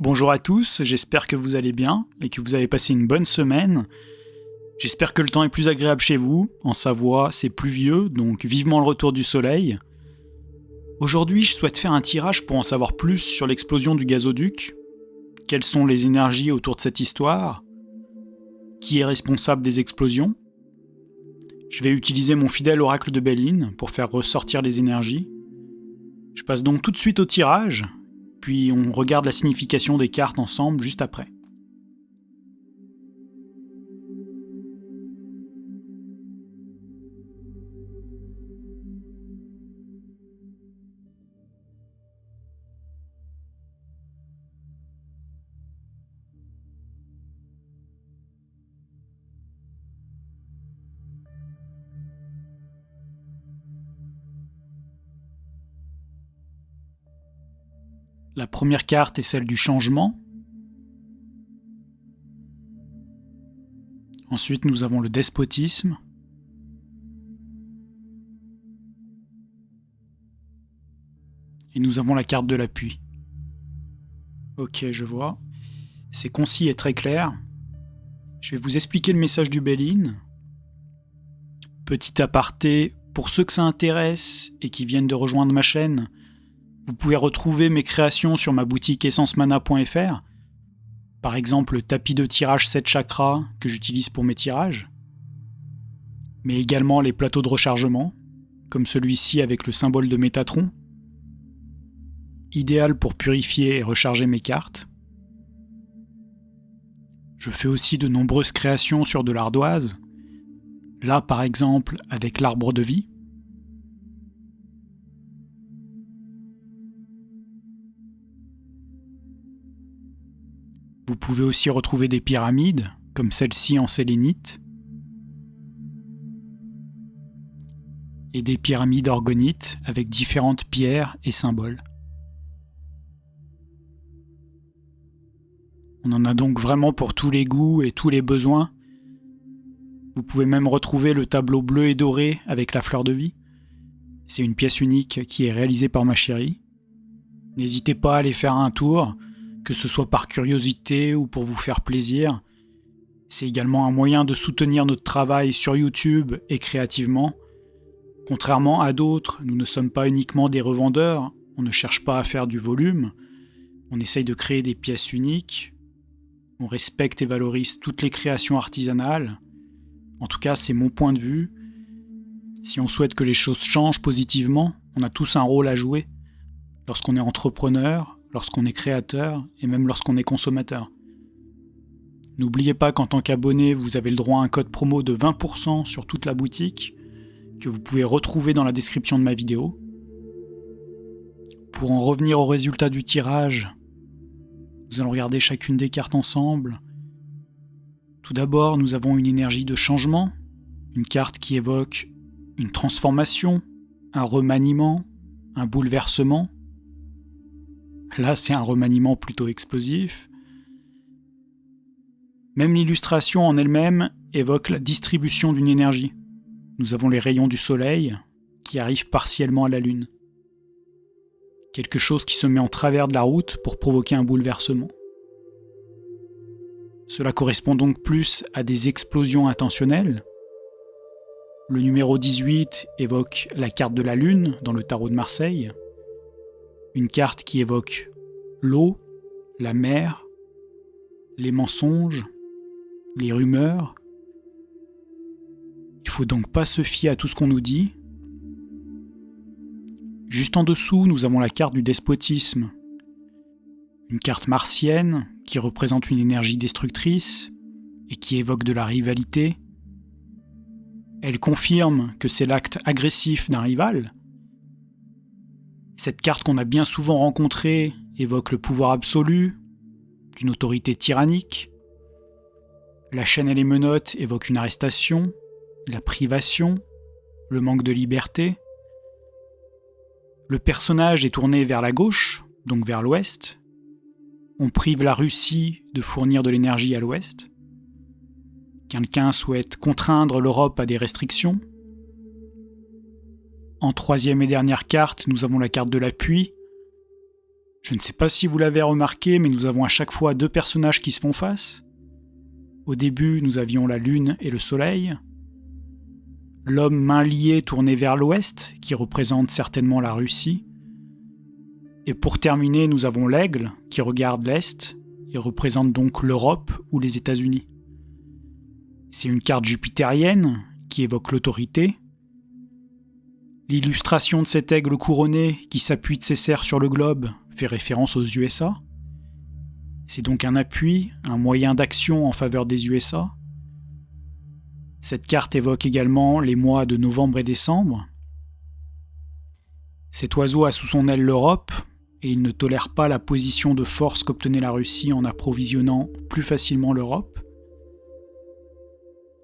Bonjour à tous, j'espère que vous allez bien et que vous avez passé une bonne semaine. J'espère que le temps est plus agréable chez vous. En Savoie, c'est pluvieux, donc vivement le retour du soleil. Aujourd'hui, je souhaite faire un tirage pour en savoir plus sur l'explosion du gazoduc. Quelles sont les énergies autour de cette histoire? Qui est responsable des explosions? Je vais utiliser mon fidèle oracle de Béline pour faire ressortir les énergies. Je passe donc tout de suite au tirage, puis on regarde la signification des cartes ensemble juste après. La première carte est celle du changement. Ensuite, nous avons le despotisme. Et nous avons la carte de l'appui. Ok, je vois. C'est concis et très clair. Je vais vous expliquer le message du Béline. Petit aparté, pour ceux que ça intéresse et qui viennent de rejoindre ma chaîne, vous pouvez retrouver mes créations sur ma boutique essencemana.fr. Par exemple, le tapis de tirage 7 chakras que j'utilise pour mes tirages. Mais également les plateaux de rechargement, comme celui-ci avec le symbole de Métatron. Idéal pour purifier et recharger mes cartes. Je fais aussi de nombreuses créations sur de l'ardoise. Là, par exemple, avec l'arbre de vie. Vous pouvez aussi retrouver des pyramides, comme celle-ci en sélénite, et des pyramides orgonites avec différentes pierres et symboles. On en a donc vraiment pour tous les goûts et tous les besoins. Vous pouvez même retrouver le tableau bleu et doré avec la fleur de vie. C'est une pièce unique qui est réalisée par ma chérie. N'hésitez pas à aller faire un tour, que ce soit par curiosité ou pour vous faire plaisir. C'est également un moyen de soutenir notre travail sur YouTube et créativement. Contrairement à d'autres, nous ne sommes pas uniquement des revendeurs, on ne cherche pas à faire du volume, on essaye de créer des pièces uniques, on respecte et valorise toutes les créations artisanales. En tout cas, c'est mon point de vue. Si on souhaite que les choses changent positivement, on a tous un rôle à jouer. Lorsqu'on est entrepreneur, lorsqu'on est créateur et même lorsqu'on est consommateur. N'oubliez pas qu'en tant qu'abonné, vous avez le droit à un code promo de 20% sur toute la boutique que vous pouvez retrouver dans la description de ma vidéo. Pour en revenir au résultat du tirage, nous allons regarder chacune des cartes ensemble. Tout d'abord, nous avons une énergie de changement, une carte qui évoque une transformation, un remaniement, un bouleversement. Là, c'est un remaniement plutôt explosif. Même l'illustration en elle-même évoque la distribution d'une énergie. Nous avons les rayons du soleil qui arrivent partiellement à la lune. Quelque chose qui se met en travers de la route pour provoquer un bouleversement. Cela correspond donc plus à des explosions intentionnelles. Le numéro 18 évoque la carte de la lune dans le tarot de Marseille. Une carte qui évoque l'eau, la mer, les mensonges, les rumeurs. Il ne faut donc pas se fier à tout ce qu'on nous dit. Juste en dessous, nous avons la carte du despotisme. Une carte martienne qui représente une énergie destructrice et qui évoque de la rivalité. Elle confirme que c'est l'acte agressif d'un rival. Cette carte qu'on a bien souvent rencontrée évoque le pouvoir absolu, d'une autorité tyrannique. La chaîne et les menottes évoquent une arrestation, la privation, le manque de liberté. Le personnage est tourné vers la gauche, donc vers l'ouest. On prive la Russie de fournir de l'énergie à l'ouest. Quelqu'un souhaite contraindre l'Europe à des restrictions. En troisième et dernière carte, nous avons la carte de l'appui. Je ne sais pas si vous l'avez remarqué, mais nous avons à chaque fois 2 personnages qui se font face. Au début, nous avions la Lune et le Soleil. L'homme main liée tourné vers l'ouest, qui représente certainement la Russie. Et pour terminer, nous avons l'aigle, qui regarde l'est, et représente donc l'Europe ou les États-Unis. C'est une carte jupitérienne, qui évoque l'autorité. L'illustration de cet aigle couronné, qui s'appuie de ses serres sur le globe, fait référence aux USA. C'est donc un appui, un moyen d'action en faveur des USA. Cette carte évoque également les mois de novembre et décembre. Cet oiseau a sous son aile l'Europe, et il ne tolère pas la position de force qu'obtenait la Russie en approvisionnant plus facilement l'Europe.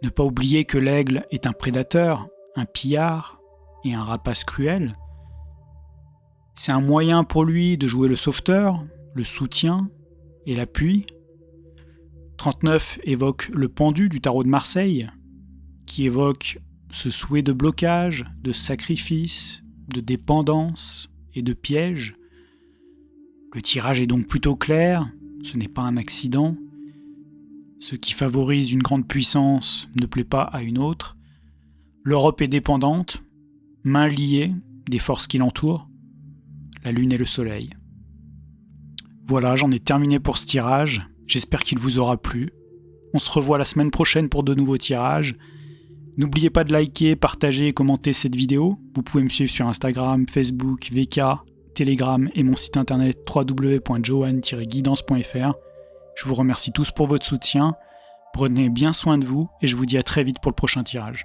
Ne pas oublier que l'aigle est un prédateur, un pillard et un rapace cruel. C'est un moyen pour lui de jouer le sauveteur, le soutien et l'appui. 39 évoque le pendu du tarot de Marseille, qui évoque ce souhait de blocage, de sacrifice, de dépendance et de piège. Le tirage est donc plutôt clair, ce n'est pas un accident. Ce qui favorise une grande puissance ne plaît pas à une autre. L'Europe est dépendante, mains liées des forces qui l'entourent, la Lune et le Soleil. Voilà, j'en ai terminé pour ce tirage. J'espère qu'il vous aura plu. On se revoit la semaine prochaine pour de nouveaux tirages. N'oubliez pas de liker, partager et commenter cette vidéo. Vous pouvez me suivre sur Instagram, Facebook, VK, Telegram et mon site internet www.johan-guidance.fr. Je vous remercie tous pour votre soutien. Prenez bien soin de vous et je vous dis à très vite pour le prochain tirage.